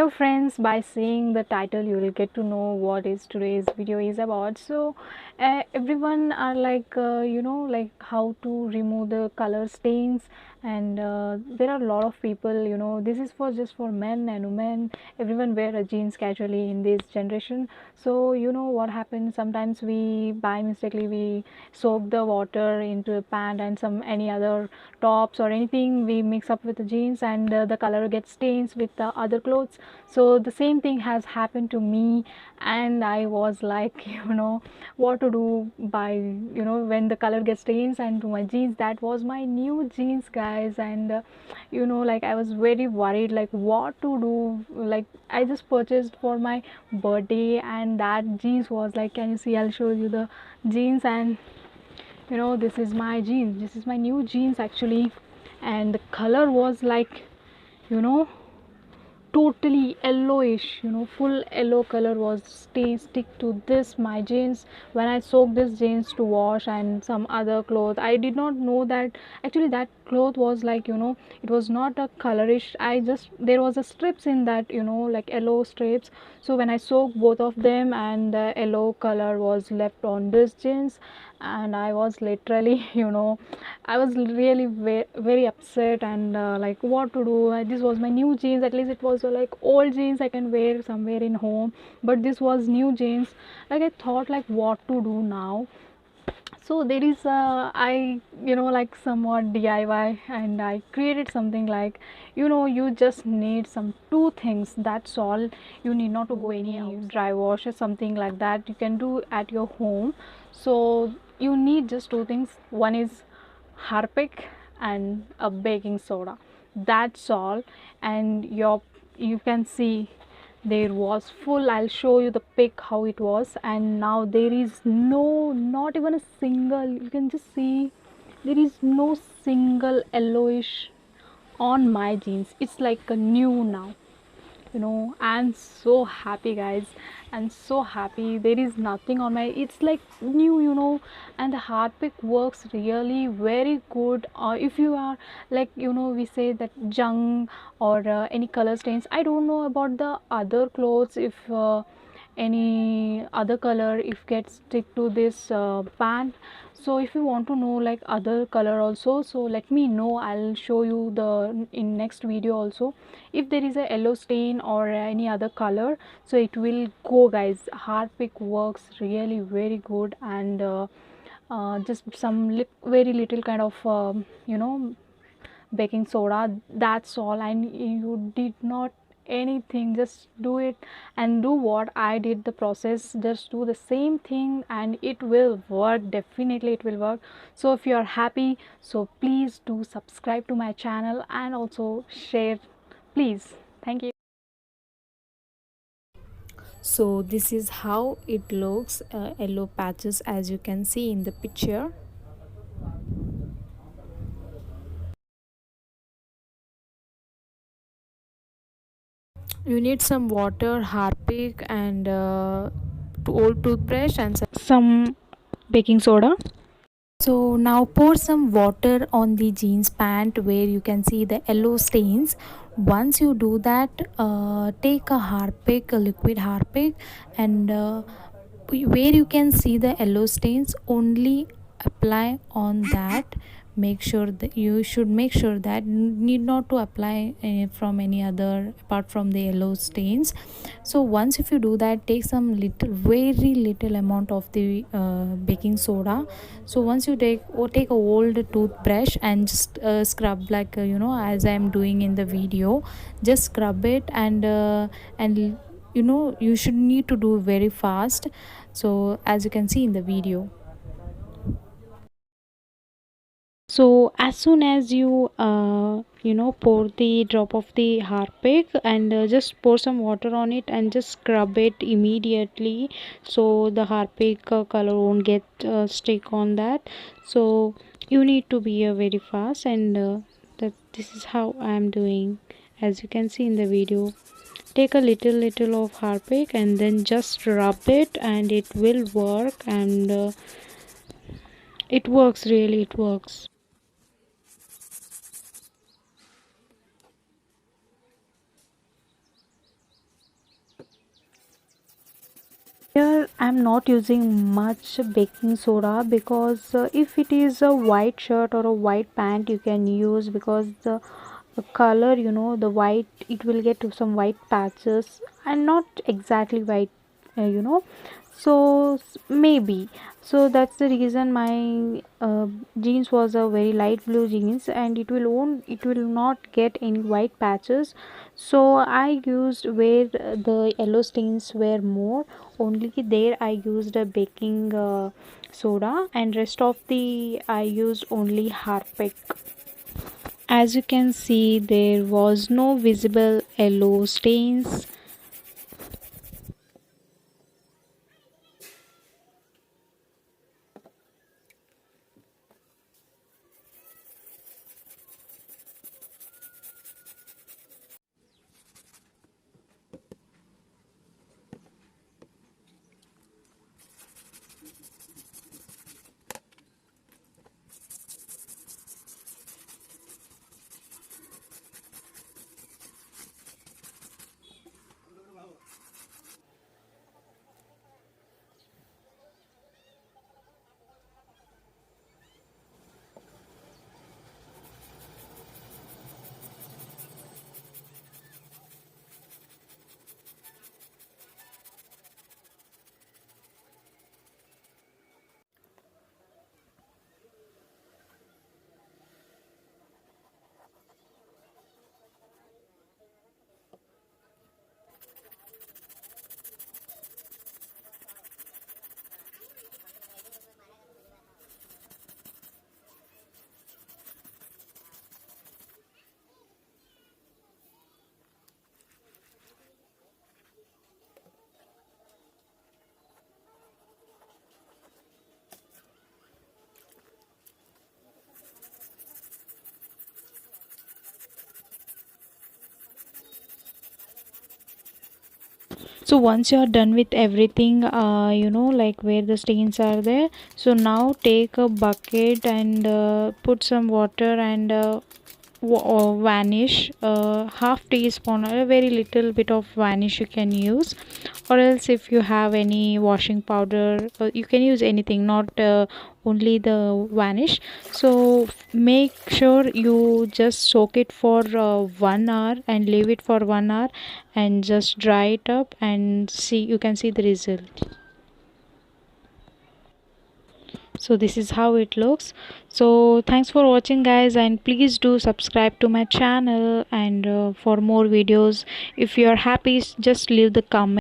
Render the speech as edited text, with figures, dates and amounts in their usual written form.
Hello friends, by seeing the title you will get to know what is today's video is about. So everyone are like like how to remove the color stains, and there are a lot of people, this is for just for men and women. Everyone wear a jeans casually in this generation. So what happens, sometimes we by mistakenly we soak the water into a pant and some any other tops or anything we mix up with the jeans, and the color gets stains with the other clothes. So the same thing has happened to me, and I was like what to do by when the color gets stains and to my jeans. That was my new jeans, guys, and like I was very worried like what to do. Like I just purchased for my birthday, and that jeans was like, can you see, I'll show you the jeans, and this is my jeans, this is my new jeans actually. And the color was like you know totally yellowish, full yellow color was stick to this my jeans when I soaked this jeans to wash and some other cloth. I did not know that actually that cloth was like it was not a colorish. I just, there was a strips in that, like yellow strips. So when I soaked both of them, and the yellow color was left on this jeans, and I was literally I was really very upset, and like what to do. This was my new jeans, at least it was like old jeans I can wear somewhere in home, but this was new jeans. Like I thought like what to do now. So there is I like somewhat DIY, and I created something like you just need some two things, that's all. You need not to go any dry wash or something like that, you can do at your home. So you need just two things, one is Harpic and a baking soda, that's all. And you can see there was full, I'll show you the pic how it was. And now there is not even a single, you can just see there is no single yellowish on my jeans. It's like a new now. I'm so happy, guys. I'm so happy. There is nothing on my, it's like new, and the Harpic works really very good. If you are like we say that junk or any color stains. I don't know about the other clothes, if any other color if gets stick to this pant. So if you want to know like other color also, so let me know, I'll show you the in next video also. If there is a yellow stain or any other color, so it will go, guys. Harpic works really very good, and just some very little kind of baking soda, that's all. And you did not anything, just do it and do what I did, the process, just do the same thing and it will work, definitely it will work. So if you are happy, so please do subscribe to my channel and also share, please. Thank you. So this is how it looks, yellow patches as you can see in the picture. You need some water, Harpic, and old toothbrush and some baking soda. So now pour some water on the jeans pant where you can see the yellow stains. Once you do that, take a Harpic, a liquid Harpic, and where you can see the yellow stains, only apply on that. Make sure that you should make sure that need not to apply from any other apart from the yellow stains. So once if you do that, take some little, very little amount of the baking soda. So once you take a old toothbrush and just scrub like as I am doing in the video, just scrub it, and you should need to do very fast, so as you can see in the video. So as soon as you pour the drop of the Harpic, and just pour some water on it and just scrub it immediately, so the Harpic color won't get stick on that. So you need to be very fast, and that this is how I am doing, as you can see in the video. Take a little of Harpic and then just rub it, and it will work, and it works, really it works. I'm not using much baking soda, because if it is a white shirt or a white pant you can use, because the color, the white, it will get to some white patches and not exactly white, so maybe, so that's the reason my jeans was a very light blue jeans, and it will not get any white patches. So I used where the yellow stains were more, only there I used a baking soda, and rest of the I used only Harpic. As you can see, there was no visible yellow stains. So once you are done with everything, like where the stains are there, so now take a bucket and put some water and vanish, half teaspoon or a very little bit of vanish you can use, or else if you have any washing powder, you can use anything, not only the vanish. So make sure you just soak it for 1 hour and leave it for 1 hour, and just dry it up and see, you can see the result. So this is how it looks. So thanks for watching guys, and please do subscribe to my channel, and for more videos, if you are happy, just leave the comment.